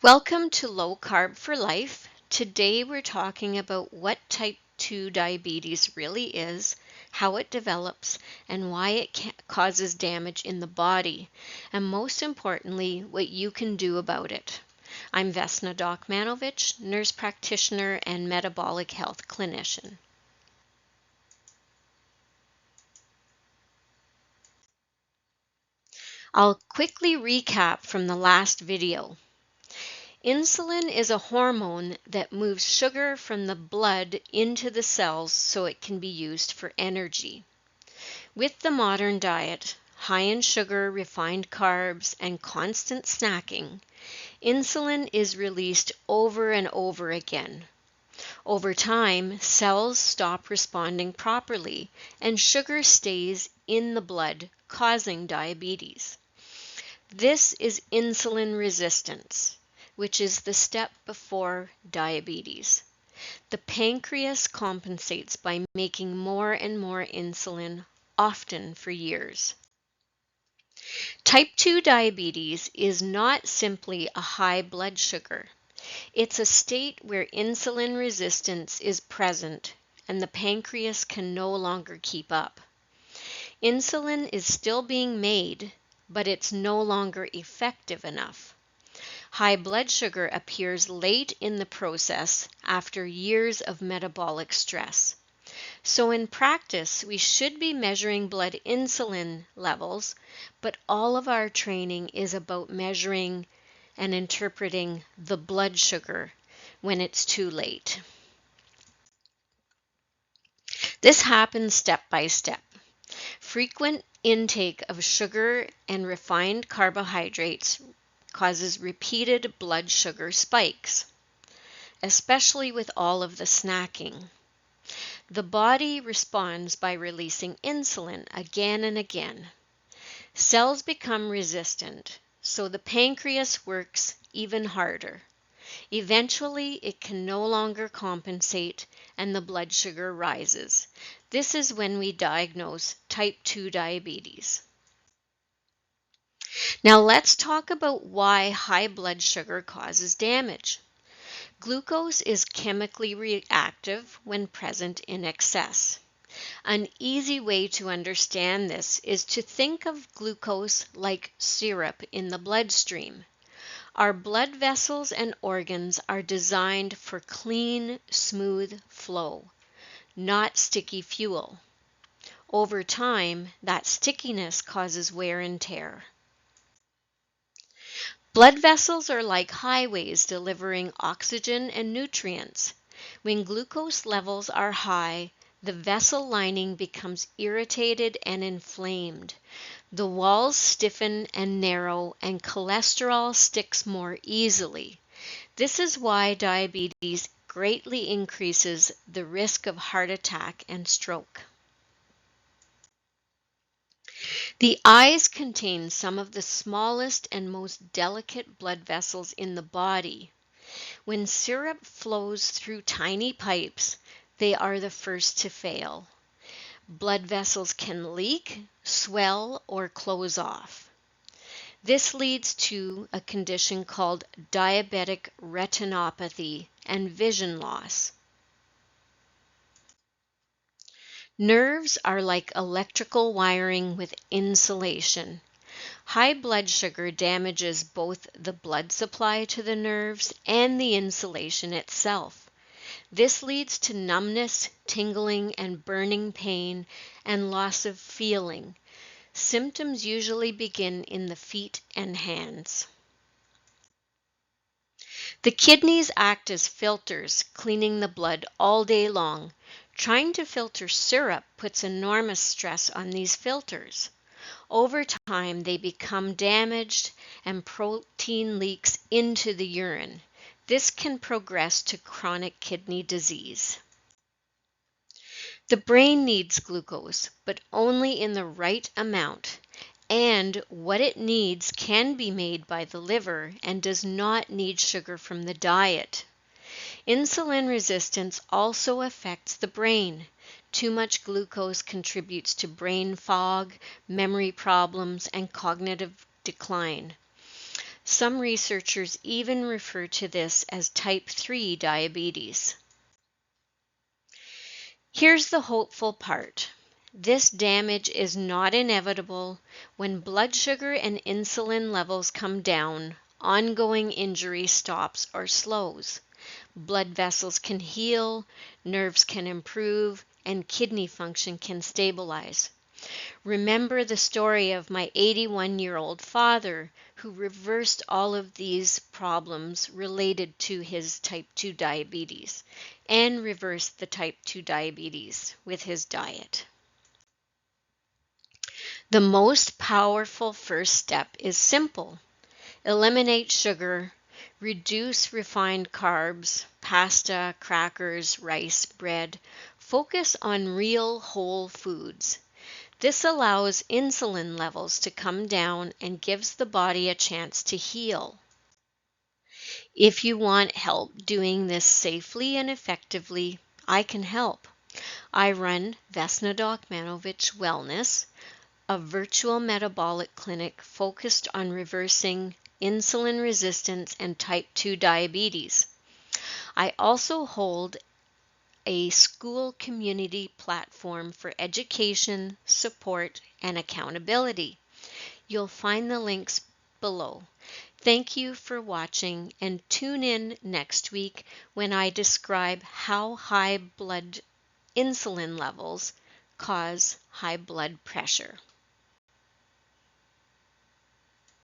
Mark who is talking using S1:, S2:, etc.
S1: Welcome to Low Carb for Life. Today we're talking about what type 2 diabetes really is, how it develops, and why it causes damage in the body, and most importantly, what you can do about it. I'm Vesna Dokmanovich, nurse practitioner and metabolic health clinician. I'll quickly recap from the last video. Insulin is a hormone that moves sugar from the blood into the cells so it can be used for energy. With the modern diet, high in sugar, refined carbs, and constant snacking, insulin is released over and over again. Over time, cells stop responding properly and sugar stays in the blood, causing diabetes. This is insulin resistance, which is the step before diabetes. The pancreas compensates by making more and more insulin, often for years. Type 2 diabetes is not simply a high blood sugar. It's a state where insulin resistance is present and the pancreas can no longer keep up. Insulin is still being made, but it's no longer effective enough. High blood sugar appears late in the process after years of metabolic stress. So in practice, we should be measuring blood insulin levels, but all of our training is about measuring and interpreting the blood sugar when it's too late. This happens step by step. Frequent intake of sugar and refined carbohydrates causes repeated blood sugar spikes, especially with all of the snacking. The body responds by releasing insulin again and again. Cells become resistant, so the pancreas works even harder. Eventually, it can no longer compensate and the blood sugar rises. This is when we diagnose type 2 diabetes. Now let's talk about why high blood sugar causes damage. Glucose is chemically reactive when present in excess. An easy way to understand this is to think of glucose like syrup in the bloodstream. Our blood vessels and organs are designed for clean, smooth flow, not sticky fuel. Over time, that stickiness causes wear and tear. Blood vessels are like highways delivering oxygen and nutrients. When glucose levels are high, the vessel lining becomes irritated and inflamed. The walls stiffen and narrow, and cholesterol sticks more easily. This is why diabetes greatly increases the risk of heart attack and stroke. The eyes contain some of the smallest and most delicate blood vessels in the body. When syrup flows through tiny pipes, they are the first to fail. Blood vessels can leak, swell, or close off. This leads to a condition called diabetic retinopathy and vision loss. Nerves are like electrical wiring with insulation. High blood sugar damages both the blood supply to the nerves and the insulation itself. This leads to numbness, tingling, and burning pain and loss of feeling. Symptoms usually begin in the feet and hands. The kidneys act as filters, cleaning the blood all day long. Trying to filter syrup puts enormous stress on these filters. Over time, they become damaged and protein leaks into the urine. This can progress to chronic kidney disease. The brain needs glucose, but only in the right amount. And what it needs can be made by the liver and does not need sugar from the diet. Insulin resistance also affects the brain. Too much glucose contributes to brain fog, memory problems, and cognitive decline. Some researchers even refer to this as type 3 diabetes. Here's the hopeful part. This damage is not inevitable. When blood sugar and insulin levels come down, ongoing injury stops or slows. Blood vessels can heal, nerves can improve, and kidney function can stabilize. Remember the story of my 81-year-old father who reversed all of these problems related to his type 2 diabetes and reversed the type 2 diabetes with his diet. The most powerful first step is simple. Eliminate sugar, reduce refined carbs, pasta, crackers, rice, bread. Focus on real whole foods. This allows insulin levels to come down and gives the body a chance to heal. If you want help doing this safely and effectively, I can help. I run Vesna Dokmanovich Wellness, a virtual metabolic clinic focused on reversing insulin resistance and type 2 diabetes. I also hold a school community platform for education, support, and accountability. You'll find the links below. Thank you for watching and tune in next week when I describe how high blood insulin levels cause high blood pressure.